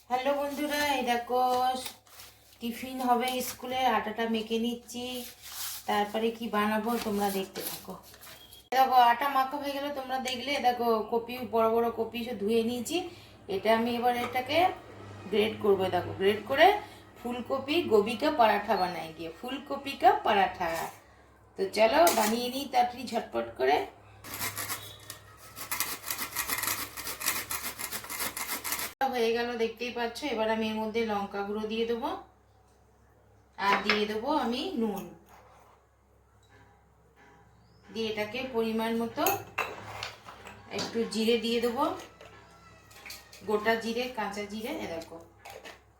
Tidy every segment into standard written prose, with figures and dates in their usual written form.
Hello বন্ধুরা, এই দেখো টিফিন হবে স্কুলে, আটাটা মেখে নিচ্ছি। তারপরে কি বানাবো তোমরা দেখতে থাকো। দেখো আটা মাখা হয়ে গেল, তোমরা দেখলে। দেখো কপি, বড় বড় কপি সব ধুয়ে নিয়েছি। এটা আমি এবার এটাকে গ্রেড করবো। দেখো গ্রেড করে ফুলকপি গোবি কা পরাঠা বানাই গিয়ে, ফুলকপি কা পরাঠা। তো চলো বানিয়ে নিই তাড়াতাড়ি ঝটপট করে। হয়ে গেল দেখতেই পাচ্ছ। এবার আমি এর মধ্যে লঙ্কা গুঁড়ো দিয়ে দেবো, আর দিয়ে দেবো আমি নুন দিয়ে এটাকে পরিমাণ মতো একটু জিরে দিয়ে দেবো, গোটা জিরে, কাঁচা জিরে। দেখো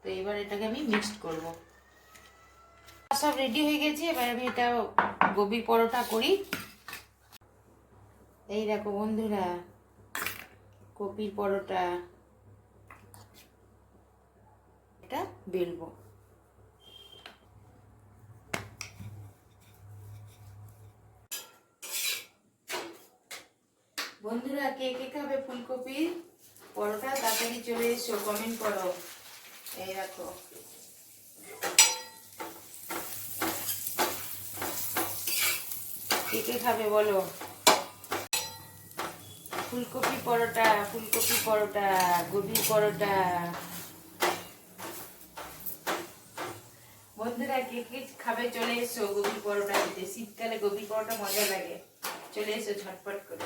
তো এবার এটাকে আমি মিক্সড করব। সব রেডি হয়ে গেছে। এবার আমি এটা গোবি পরোটা করি। এই দেখো বন্ধুরা, কপির পরোটা। এটা বেলবো। বন্ধুরা কে কে খাবে ফুলকপির পরোটা তাড়াতাড়ি চলে এসো, কমেন্ট করো। এই দেখো কে কে খাবে বলো। ফুলকপি পরোটা, ফুলকপি পরোটা, গোবি পরোটা। বন্ধুরা কে কে খাবে চলে এসো গোবি পরোটা খেতে। শীতকালে গোবি পরোটা মজা লাগে, চলে এসো ঝটপট করে।